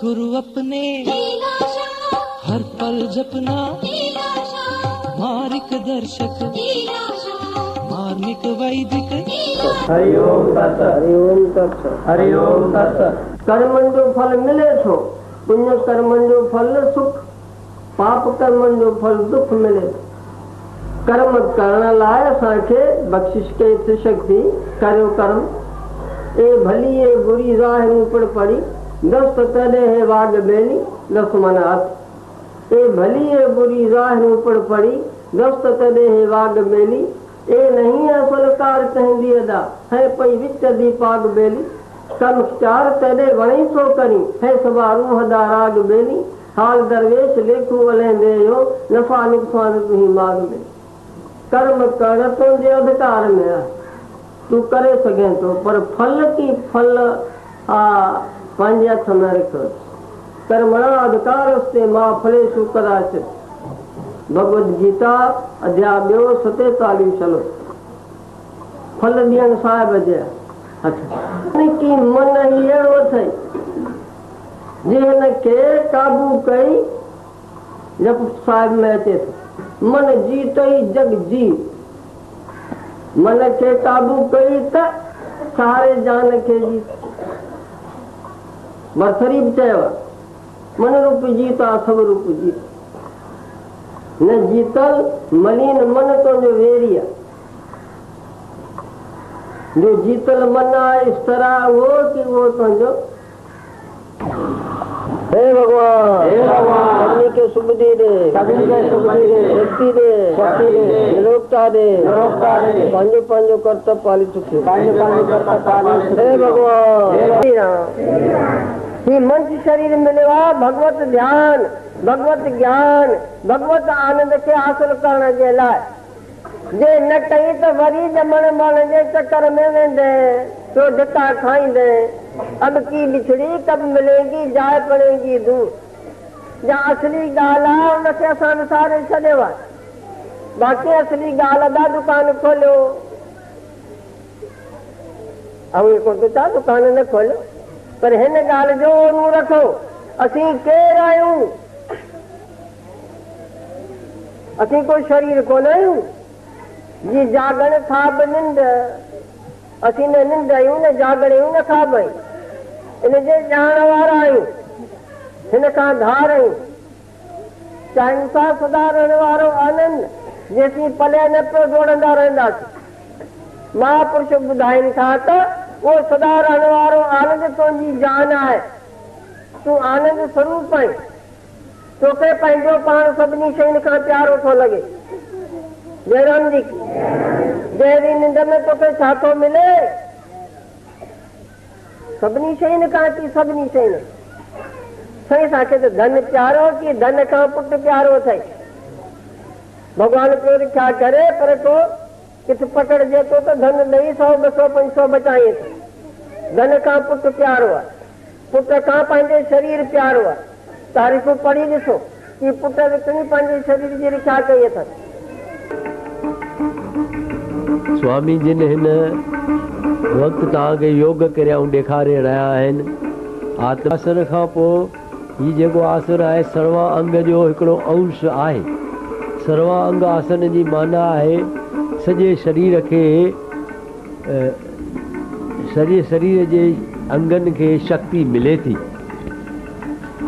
गुरु अपने हर पल जपना, मार्ग दर्शक मार्मिक वैदिक। हरि ओम तत्सत, हरि ओम तत्सत, हरि ओम तत्सत। कर्मन जो फल मिले थो, पुण्य कर्मन जो फल सुख, पाप कर्मन जो फल दुख मिले। कर्म करण लाए असांखे बख्शिश के शक्ति करो कर्म। ए भली ए बुरी राह ऊपर पड़ी, दस्त तड़े है वाग बेली दस मन हाथ। ए भली ए बुरी राह ऊपर पड़ी, दस्त तड़े है वाग बेली। ए नहीं है फलकार कहंदी अदा, है पई विच दी पाग बेली। कम चार तड़े वणी सो करी, है सवारू हदा राग बेली। हाल दरवेश लेखू वलेंदे यो, नफा नुकसान तुही माग बेली। कर्म कर तो जे अधिकार में है, तू करे सके तो, पर फल की फल पंहिंजे हथ में रखो। कर्मणा अधिकार से मां फलेषु कदाचित। भगवद गीता अध्याय 2 47 चलो। फल ॾियण साहिब जे हथ की मन ही अहिड़ो अथई जे हिन खे काबू कई। जब साहिब में अचे थो, मन जीतई जग जी। मन के काबू कई त सारे जान के जीत। भरथरी भी चयो, मन रूप जीता सब रूप जीत। न जीतल मलिन मन तो जो वेरिया, जो जीतल मन आहे इस तरह वो कि वो तो जो। हे भगवान, हे भगवान, सभी के सुख दे दे, सभी के सुख दे दे, शक्ति दे, शक्ति दे, निरोगता दे, निरोगता दे। पांचो पांचो कर्तव्य पाली चुके, पांचो पांचो कर्तव्य पाली। हे भगवान, ये मंच शरीर मिलवा भगवत ध्यान, भगवत ज्ञान, भगवत आनंद के हासिल करने के लाए। जे न कहीं तो वरी जमण मरण जे चक्कर में वेंदे तो धिका खाईंदे। अब की बिछड़ी कब मिलेगी, जाए पड़ेगी दूर। जहाँ असली गाल आहे उनखे असां विसारे छॾियो आहे। बाक़ी असली गाल दा दुकान खोलियो, ऐं को ता दुकान न खोलियो, पर हिन गाल जो नूं रखो, असीं केर आहियूं? असीं कोई शरीर कोन आहियूं। जी जागण खाब निंड, असीं न निंड आहियूं, न जागण आहियूं, न खाब आहियूं। इन जे ॼाण वारा आहियूं, हिन खां धार आहियूं। चाहे सां सदा रहण वारो आनंद, जेसीं पले न पियो जोड़ंदा रहंदासीं। महापुरुष ॿुधाइनि था त वो सदा रहण वारो आनंद तुंहिंजी जान आहे। तूं आनंद स्वरूप आहीं। तोखे पंहिंजो पाण सभिनी शयुनि खां प्यारो थो लॻे। जयराम जी की जहिड़ी निंड में तोखे छा थो मिले? सभिनी शयुनि खां थी, सभिनी शयुनि। साईं असांखे त धन प्यारो कि धन खां पुटु प्यारो अथई। भॻवान पियो रिख्या करे, पर को किथे पकड़जे थो त धन ॾेई 100 200 500 बचाए थो। धन खां पुटु प्यारो आहे, पुट खां पंहिंजे शरीर प्यारो आहे। तारीफ़ पढ़ी ॾिसो कि पुट विकणी पंहिंजे शरीर जी रिख्या कई अथनि। स्वामी जिन हिन वक़्तु तव्हांखे योग करियाऊं ॾेखारे रहिया आहिनि। आसन खां पोइ हीउ जेको आसन आहे सर्वा अंग जो हिकिड़ो अंश आहे। सर्वा अंग आसन जी माना आहे सॼे शरीर खे, सॼे शरीर जे अंगनि खे शक्ति मिले थी,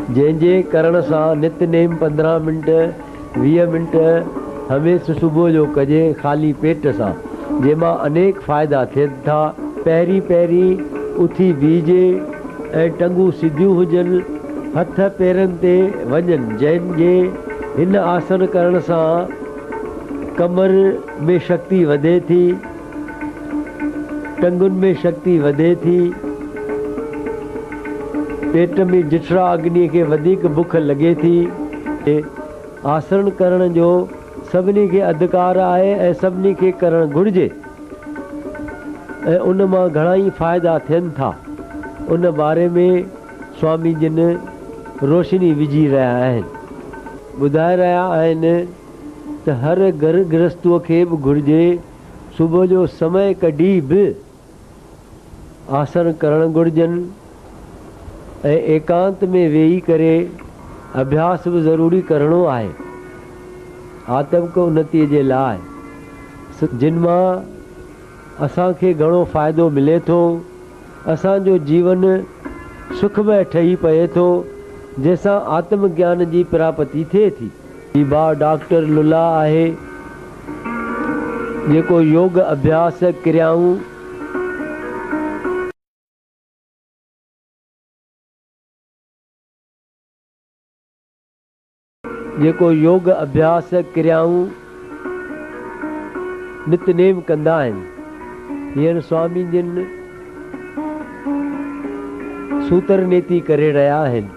जंहिंजे करण सां नितनेम 15 मिंट 20 मिंट हमेशह सुबुह जो कजे ख़ाली पेट सां, जंहिंमां अनेक फ़ाइदा थियनि था। पहिरीं पहिरीं उथी बीहजे ऐं टंगूं सिधियूं हुजनि, हथ पेरनि ते वञनि। जंहिंजे हिन आसन करण सां कमर में शक्ति वधे थी, टंगुनि में शक्ति वधे थी, पेट में जिठरा अग्नि खे वधीक बुख लॻे थी। आसन करण जो सभिनी खे अधिकार आहे ऐं सभिनी खे करणु घुरिजे, ऐं उन मां घणा ई फ़ाइदा थियनि था। उन बारे में स्वामी जिन रोशनी विझी रहिया आहिनि, ॿुधाए रहिया आहिनि त हर घर गृहस्थूअ खे बि घुरिजे सुबुह जो समय कढी बि आसन करणु घुरिजनि ऐं एकांत में वेही करे अभ्यास बि ज़रूरी करणो आहे आत्मिक उन्नतीअ जे लाइ जिन मां असांखे घणो फ़ाइदो मिले थो असांजो जीवन सुखमय ठही पए थो जंहिंसां आत्मज्ञान जी प्राप्ति थिए थी। ही भाउ डॉक्टर लुला आहे जेको योग अभ्यास क्रियाऊं नितनेम कंदा आहिनि। हींअर स्वामी जिन सूत्र नीति करे रहिया आहिनि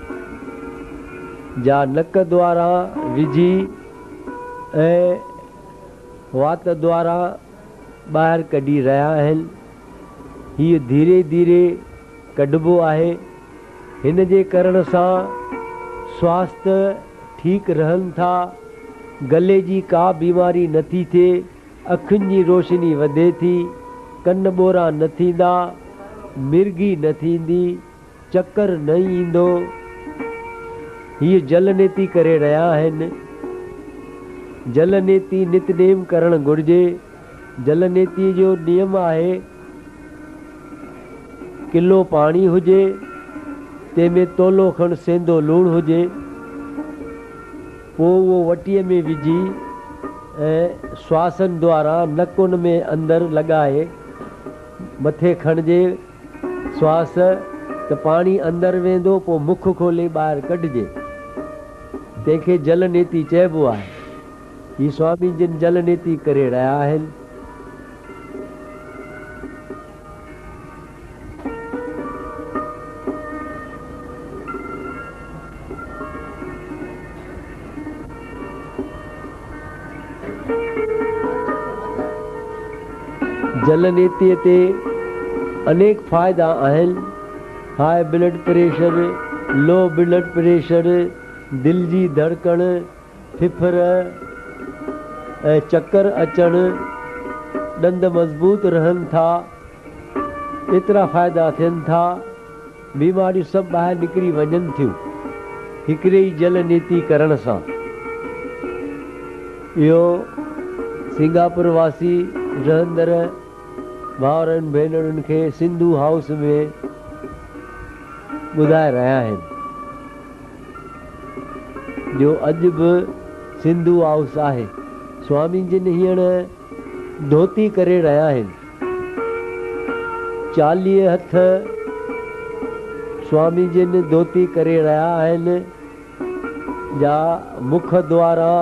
जा नक द्वारा विझी ऐं वात द्वारा ॿाहिरि कढी रहिया आहिनि। हीअ धीरे धीरे कढिबो आहे। हिन जे करण सां स्वास्थ्य ठीक रहनि था। गले जी का बीमारी नथी थिए। अखियुनि जी रोशनी वधे थी। कन ॿोरा न थींदा। मिर्गी न थींदी। चक्कर न ईंदो। हीअ जल नीति करे रहिया आहिनि। जल नीति नितनेम करणु घुरिजे। जल नीति जो नियम आहे किलो पाणी हुजे तंहिंमें तोलो खण सेंधो लूणु हुजे पोइ उहो वटीअ में विझी ऐं श्वासन द्वारा नकुन में अंदरि लॻाए मथे खणिजे श्वास त पाणी अंदरि वेंदो पोइ मुख खोले ॿाहिरि कढिजे। तंहिंखे जल नीति चइबो आहे। ही स्वामी जिन जल नीति करे रहिया आहिनि। जल नीतिअ ते अनेक फ़ाइदा आहिनि। High blood pressure, low blood pressure, दिल जी धड़कण, फिफर ऐं चक्कर अचणु, ॾंद मज़बूत रहनि था। एतिरा फ़ाइदा थियनि था। बीमारियूं सभु ॿाहिरि निकिरी वञनि थियूं हिकिड़े ई जल नीति करण सां। इहो सिंगापुर वासी रहंदड़ भाउरनि भेनरुनि खे सिंधू हाउस में ॿुधाए रहिया आहिनि जो अॼु बि सिंधू हाउस आहे। स्वामी जिन हींअर धोती करे रहिया आहिनि। 40 हथ स्वामी जिन धोती करे रहिया आहिनि जा मुख द्वारा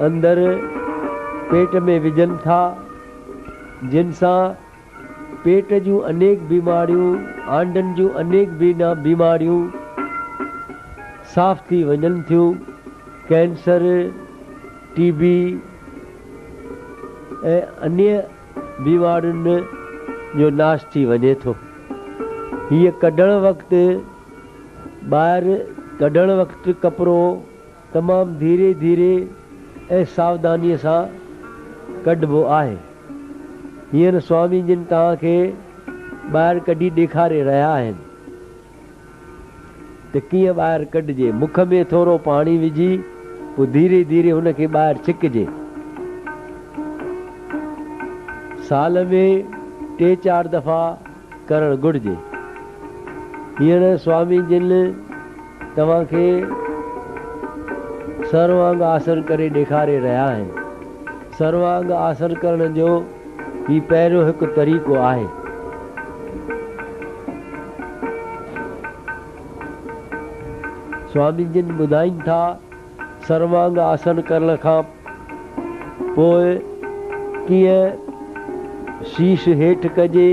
अंदरि पेट में विझनि था जिन सां पेट जूं अनेक बीमारियूं आंडनि जूं अनेक बीमारियूं साफ़ थी वञनि थियूं। कैंसर, टीबी ऐं अन्य बीमारियुनि जो नाश थी वञे थो। हीअ कढणु वक़्तु ॿाहिरि कढणु वक़्तु कपिड़ो तमामु धीरे धीरे ऐं सावधानीअ सां कढिबो आहे। हींअर स्वामी जिन तव्हांखे ॿाहिरि कढी ॾेखारे रहिया आहिनि त कीअं ॿाहिरि कढिजे। मुख में थोरो पाणी विझी पोइ धीरे धीरे हुनखे ॿाहिरि छिकिजे। साल में 3-4 दफ़ा करणु घुरिजे। हींअर स्वामी जिन तव्हांखे सर्वांग आसन करे ॾेखारे रहिया आहिनि। सर्वांग आसन करण जो ही पहिरियों हिकु तरीक़ो आहे। स्वामी जिन ॿुधाइनि था सर्वांग आसन करण खां पोइ कीअं शीश हेठि कजे,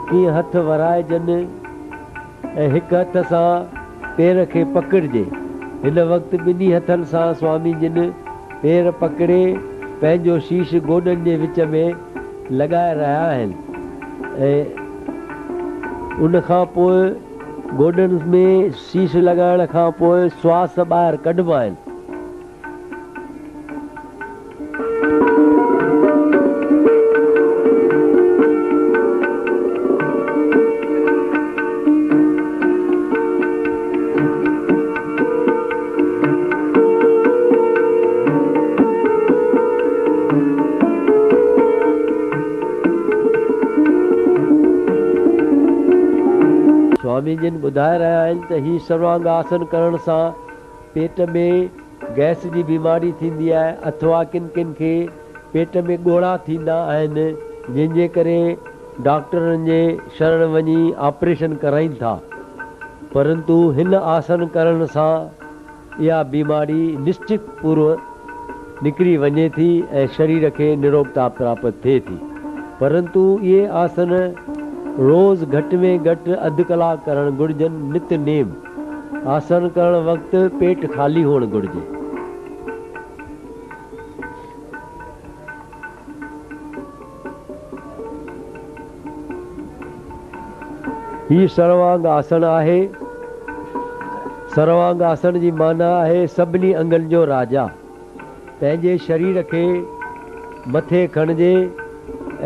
कीअं हथ वराइजनि ऐं हिकु हथ सां पेर खे पकड़िजे। हिन वक़्तु ॿिन्ही हथनि सां स्वामी जिन पेर पकड़े पंहिंजो शीश गोॾनि जे विच में लॻाए रहिया आहिनि ऐं उन खां पोइ गोॾनि में शीश लॻाइण खां पोइ श्वास ॿाहिरि कढिबा आहिनि। स्वामी जिन ॿुधाए रहिया आहिनि त ही सर्वांग आसन करण सां पेट में गैस जी बीमारी थींदी आहे अथवा किन किन खे पेट में ॻोड़ा थींदा आहिनि जंहिंजे करे डॉक्टरनि जे शरण वञी ऑपरेशन कराइनि था, परंतु हिन आसन करण सां इहा बीमारी निश्चित पूर्व निकिरी वञे थी ऐं शरीर खे निरोगता प्राप्त थिए थी। परंतु इहे आसन रोज़ घटि में घटि अधु कलाक करणु घुरिजनि। नित नेम आसन करण वक़्तु पेट ख़ाली हुअणु घुरिजे। ही सर्वांग आसन आहे। सर्वांग आसन जी माना आहे सभिनी अंगनि जो राजा। पंहिंजे शरीर खे मथे खणिजे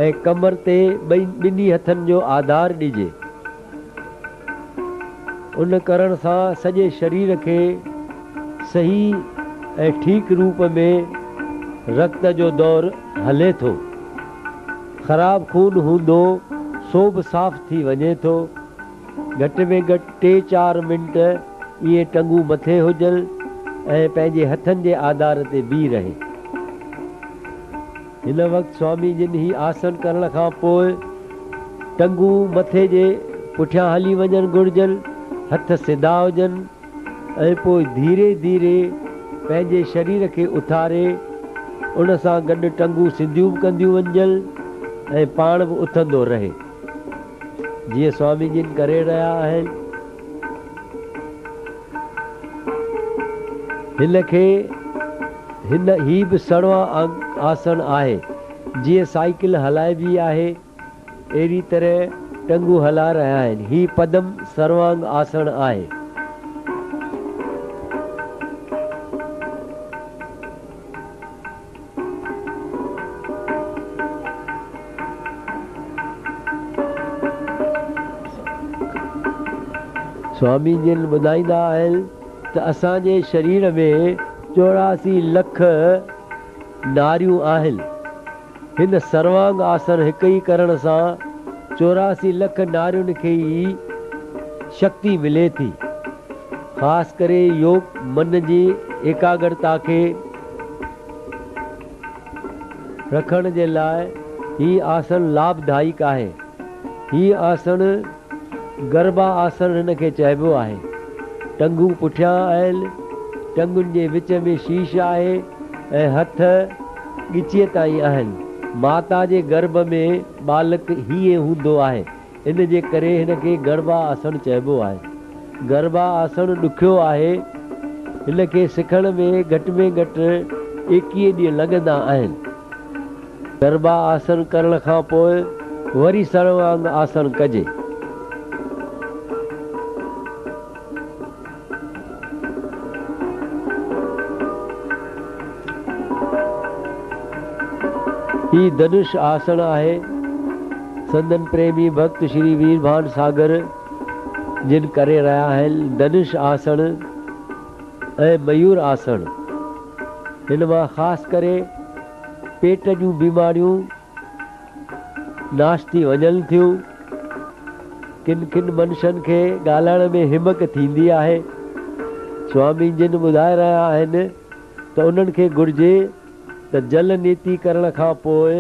ऐं कमर ते ॿिन्ही हथनि जो आधार ॾिजे। उन करण सां सॼे शरीर खे सही ऐं ठीक रूप में रक्त जो दौर हले थो। ख़राब खून हूंदो सो बि साफ़ थी वञे थो। घटि में घटि 3-4 मिंट इहे टंगू मथे हुजनि ऐं पंहिंजे हथनि जे आधार ते बीह रहे। हिन वक़्तु स्वामी जिन ही आसन करण खां पोइ टंगू मथे जे पुठियां हली वञणु घुरिजनि, हथ सिधा हुजनि ऐं पोइ धीरे धीरे पंहिंजे शरीर खे उथारे उन सां गॾु टंगू सिधियूं बि कंदियूं वञनि ऐं पाण बि उथंदो रहे जीअं स्वामी जिन करे रहिया आहिनि। हिन ही बि सड़वा आसन आहे। जीअं साइकिल हलाइबी आहे अहिड़ी तरह टंगू हला रहिया आहिनि। ही पदम सर्वांग आसन आहे। स्वामी जिन ॿुधाईंदा आहिनि त असांजे शरीर में 84 लख नारियूं आहिनि। हिन सर्वांग आसन हिकु ई करण सां 84 लख नारियुनि खे ई शक्ति मिले थी। ख़ासि करे योग मन जी एकाग्रता खे रखण जे लाइ ही आसन लाभदायक आहे। ही आसन गरबा आसन हिन खे चइबो आहे। टंगू पुठियां आहिनि, टंगुनि जे विच में शीश आहे ऐं हथ ॻिचीअ ताईं आहिनि। माता जे गर्भ में बालक हीअं हूंदो आहे, इन जे करे हिन खे गरबा आसन चइबो आहे। गरबा आसन ॾुखियो आहे। हिन खे सिखण में घटि 21 ॾींहं लॻंदा आहिनि। गरबा आसन करण खां पोइ वरी सर्वांग आसन कजे। ही धनुष आसन आहे। संदन प्रेमी भक्त श्री वीरभान सागर जिन करे रहिया आहिनि। धनुष आसन ऐं मयूर आसन हिन मां ख़ासि करे पेट जूं बीमारियूं नाश थी वञनि थियूं। किन किन मनुष्यनि खे ॻाल्हाइण में हिमक थींदी आहे। स्वामी जिन ॿुधाए रहिया आहिनि त उन्हनि खे घुरिजे त जल नीति करण खां पोइ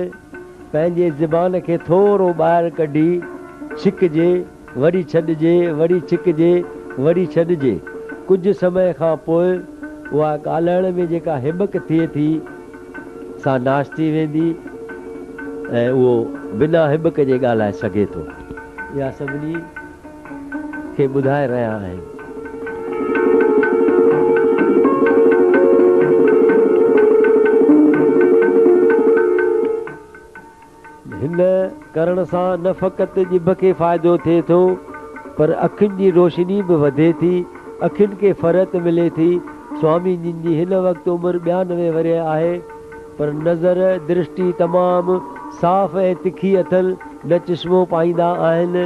पंहिंजे ज़बान खे थोरो ॿाहिरि कढी छिकिजे, वरी छॾिजे, वरी छिकिजे, वरी छॾिजे। कुझु समय खां पोइ उहा ॻाल्हाइण में जेका हिमक थिए थी सा नाश थी वेंदी ऐं उहो बिना हिमक जे ॻाल्हाए सघे थो। इहा सभिनी खे ॿुधाए रहिया आहिनि। हिन करण सां न फ़क़ति जिभ खे फ़ाइदो थिए थो पर अखियुनि जी रोशनी बि वधे थी, अखियुनि खे फ़रत मिले थी। स्वामी जिन जी हिन वक़्तु उमिरि 92 वरे आहे पर नज़र दृष्टि तमामु साफ़ ऐं तिखी अथनि। न चश्मो पाईंदा आहिनि